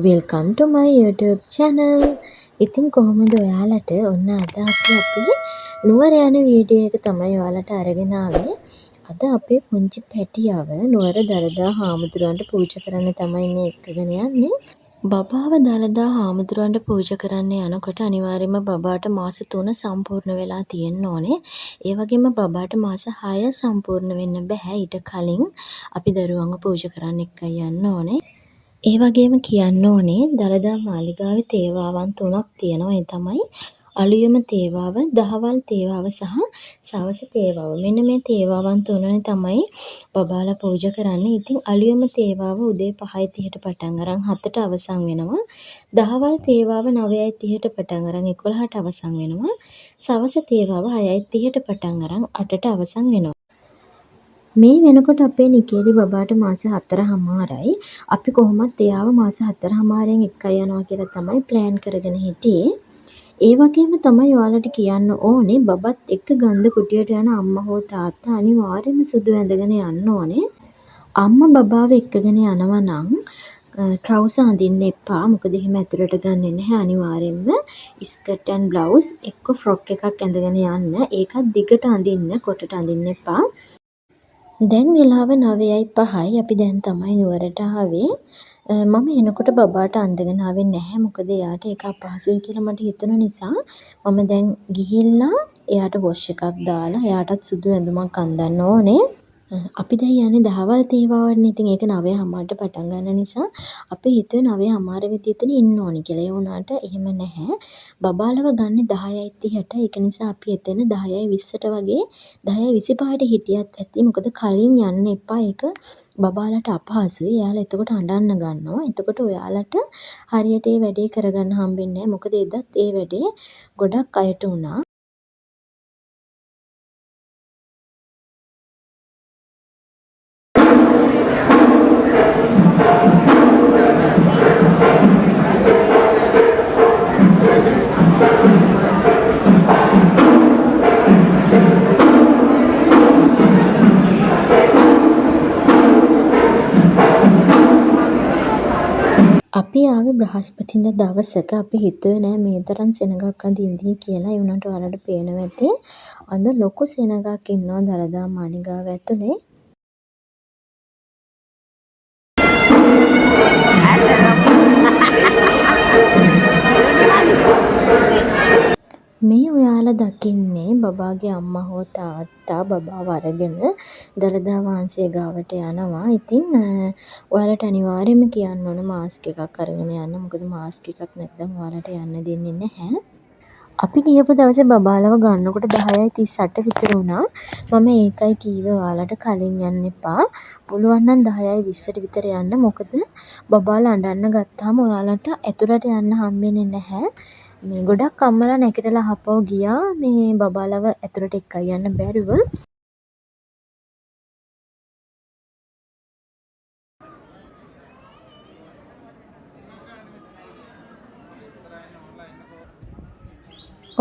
Welcome to my YouTube channel. ඉතින් කොහොමද ඔයාලට ඔන්න අද අපි නුවර යන වීඩියෝ එක තමයි ඔයාලට අරගෙන ආවේ. අද අපේ පුංචි පැටියව නුවර දළදා හාමුදුරුවන්ට පූජා කරන්න තමයි මේ එක්කගෙන යන්නේ. බබාව දළදා හාමුදුරුවන්ට පූජා කරන්න යනකොට අනිවාර්යයෙන්ම බබාට මාස 3 සම්පූර්ණ වෙලා තියෙන්න ඕනේ. ඒ වගේම බබාට මාස 6 සම්පූර්ණ වෙන්න බෑ. ඊට කලින් අපි දරුවන්ව පූජා කරන්න එක්කයි යන්න ඕනේ. ඒ වගේම කියන්න ඕනේ දළදා මාලිගාවේ තේවාවන් 3ක් තියෙනවා. ඒ තමයි අලුයම තේවාව, දහවල් තේවාව සහ සවස තේවාව. මෙන්න මේ තේවාවන් 3නේ තමයි බබාලා පූජා කරන්නේ. ඉතින් අලුයම තේවාව උදේ 5:30ට පටන් අරන් 7ට අවසන් වෙනවා. දහවල් තේවාව 9:30ට පටන් අරන් 11ට අවසන් වෙනවා. සවස තේවාව 6:30ට පටන් අරන් 8ට අවසන් වෙනවා. මේ වෙනකොට අපේ නිකේලි බබාට මාස 4:00මාරයි. අපි කොහොමත් එයාව මාස 4:00මාරෙන් එක්කයි යනවා කියලා තමයි ප්ලෑන් කරගෙන හිටියේ. ඒ වගේම තමයි ඔයාලට කියන්න ඕනේ බබත් එක්ක ගන්ධ කුටියට යන අම්මා හෝ තාත්තා අනිවාර්යයෙන්ම සුදු ඇඳගෙන යන්න ඕනේ. අම්මා බබාව එක්කගෙන යනවා නම් ට්‍රවුසර් අඳින්න එපා. මොකද එහෙම ඇතුළට ගන්නෙ නැහැ අනිවාර්යෙන්ම. ස්කර්ට් ඇන්ඩ් බ්ලවුස් එක්ක ෆ්‍රොක් එකක් ඇඳගෙන යන්න. ඒකත් දිගට අඳින්න, කොටට අඳින්න එපා. දැන් වෙලාව 9:05යි. අපි දැන් තමයි නුවරට ආවේ. මම එනකොට බබාට අඳගෙන ආවේ නැහැ. මොකද එයාට ඒක අපහසුයි කියලා මට හිතුන නිසා මම දැන් ගිහිල්ලා එයාට වොෂ් එකක් දාලා එයාටත් සුදු ඇඳුමක් අඳින්න ඕනේ. අපි දැන් යන්නේ දහවල් තේවාවන්නේ. ඉතින් ඒක 9:00ට පටන් ගන්න නිසා අපි හිතුවේ 9:00 වෙද්දී එතන ඉන්න ඕනි කියලා. ඒ වුණාට එහෙම නැහැ. බබාලව ගන්න 10:30ට. ඒක නිසා අපි එතන 10:20ට වගේ 10:25ට හිටියත් ඇති. මොකද කලින් යන්න එපා. ඒක බබාලට අපහසුයි. එයාලා එතකොට අඬන්න ගන්නවා. එතකොට ඔයාලට හරියට ඒ වැඩේ කරගන්න හම්බෙන්නේ නැහැ. මොකද එදත් ඒ වැඩේ ගොඩක් අයට වුණා. අපි ආවේ බ්‍රහස්පතින්දා දවසක. අපි හිතුවේ නෑ මේ තරම් සෙනගක් අද ඉඳී කියලා. ඒ වුණාට ඔයාලට පේනවා ඇති. අද ලොකු සෙනගක් ඉන්නවා දළදා මාලිගාව ඇතුලේ. මේ ඔයාලා දකින්නේ බබාගේ අම්මා හෝ තාත්තා බබාව අරගෙන දළදා වහන්සේ ගාවට යනවා. ඉතින් ඔයාලට අනිවාර්යයෙන්ම කියන්න ඕන මාස්ක් එකක් අරගෙන යන්න. මොකද මාස්ක් එකක් නැත්නම් ඔයාලට යන්න දෙන්නේ නැහැ. අපි ගියපු දවසේ බබාලව ගන්නකොට 10:38 විතර වුණා. මම ඒකයි කීවේ ඔයාලට කලින් යන්න එපා. පුළුවන් නම් 10:20ට විතර යන්න. මොකද බබාලා අඬන්න ගත්තාම ඔයාලට ඇතුළට යන්න හම්බෙන්නේ නැහැ. මේ ගොඩක් අම්මලා නැගිටලා ආපහු ගියා මේ බබාලව ඇතුළට එක්කයි යන්න බැරුව.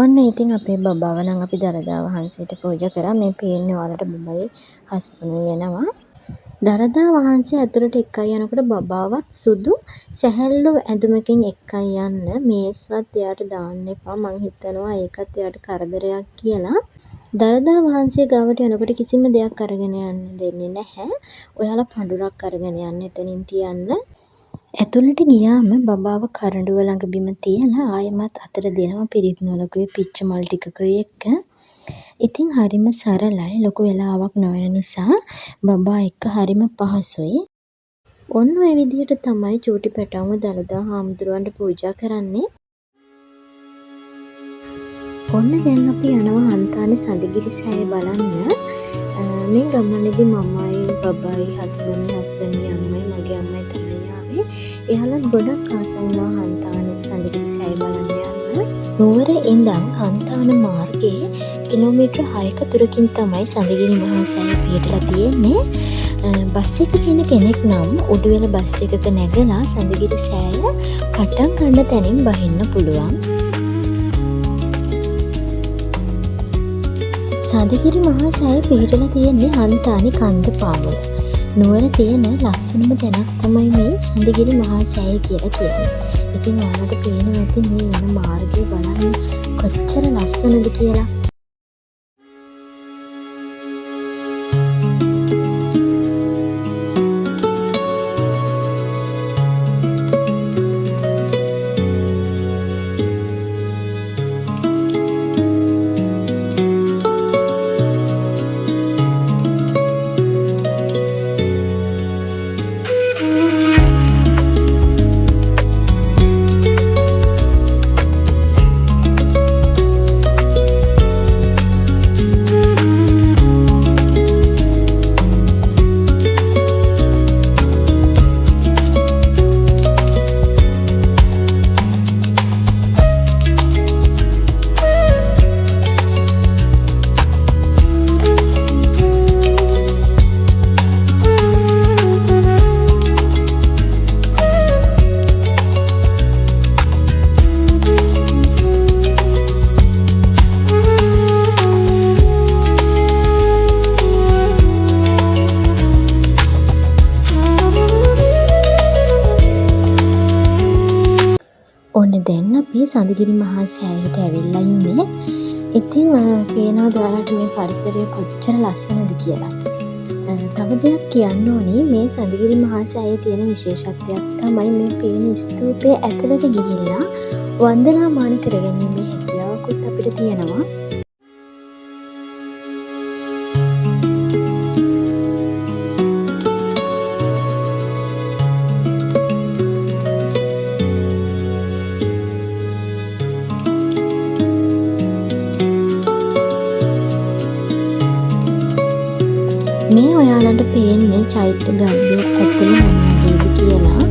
ඔන්න ඉතින් අපේ බබාව නම් අපි දළදා වහන්සේට පූජා කරා. මේ පේන්නේ ඔයාලට බබාගේ හස්බන්ඩ් යනවා. දළදා වහන්සේ ඇතුළට එක්කයි යනකොට බබාවත් සුදු සැහැල්ලු ඇඳුමකින් එක්කයි යන්න. මේස්වත් එයාට දාන්න එපා. මං හිතනවා ඒකත් එයාට කරදරයක් කියලා. දළදා වහන්සේ ගාවට යනකොට කිසිම දෙයක් අරගෙන යන්න දෙන්නේ නැහැ. ඔයාලා පඳුරක් අරගෙන යන්න, එතනින් තියන්න. ඇතුළට ගියාම බබාව කරඬුව ළඟ බිම තියලා ආයෙමත් අතට දෙනවා පිරිත් නොලකුවේ පිච්ච මල් ටිකකුයි එක්ක. ඉතින් හරිම සරලයි. ලොකු වෙලාවක් නොවන නිසා බබා එක්ක හරිම පහසුයි. ඔන්න ඔය විදිහට තමයි චූටි පැටවම දළදා හාමුදුරුවන්ට පූජා කරන්නේ. ඔන්න දැන් අපි යනවා හන්තානේ සඳගිරි සෑය බලන්න. මේ ගමනේදී මමයි බබායි හස්බන්ඩ්ගේ අම්මයි මගේ අම්මයි තමයි ආවේ. එයාලා ගොඩක් ආස වුණා හන්තානේ සඳගිරි සෑය බලන්න යන්න. නුවර ඉඳන් හන්තාන මාර්ගයේ කිලෝමීටර් 6ක දුරකින් තමයි සඳගිරි මහා සෑය පිහිටලා තියෙන්නේ. බස් එක කියන කෙනෙක් නම් උඩුවෙල බස් එකක නැගලා සඳගිරි සෑය පටන් ගන්න තැනින් බහින්න පුළුවන්. සඳගිරි මහා සෑය පිහිටලා තියෙන්නේ හන්තානි කන්ද පාමුල. නුවර තියෙන ලස්සනම තැනක් තමයි මේ සඳගිරි මහා සෑය කියලා කියන්නේ. ඉතින් ඔයාලට පේනවා ඇති මේ යන මාර්ගය බලන්න කොච්චර ලස්සනද කියලා. ඔන්න දැන් අපි සඳගිරි මහා සෑයට ඇවිල්ලා ඉන්නේ. ඉතින් පේනවද ඔයාලට මේ පරිසරය කොච්චර ලස්සනද කියලා. තව දෙයක් කියන්න ඕනේ මේ සඳගිරි මහා සෑයේ තියෙන විශේෂත්වයක් තමයි මේ පේන ස්තූපයේ ඇතුළට ගිහිල්ලා වන්දනාමාන කරගැනීමේ හැකියාවකුත් අපිට තියෙනවා. මේ ඔයාලට පේන්නේ චෛත්‍ය ගර්භය ඇතුළේ මොනවද කියලා.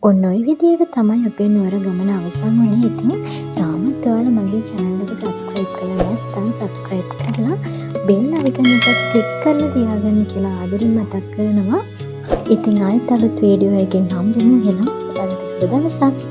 ඔන්න ඔය විදිහට තමයි අපේ නුවර ගමන අවසන් වුණේ. ඉතින් තාමත් ඔයාලා මගේ channel එක subscribe කරලා නැත්නම් subscribe කරලා bell icon එක click කරලා තියාගන්න කියලා ආදරෙන් මතක් කරනවා. ඉතින් ආයෙත් අලුත් වීඩියෝ එකකින් හම්බෙමු. එහෙනම් ඔයාලට සුබ දවසක්.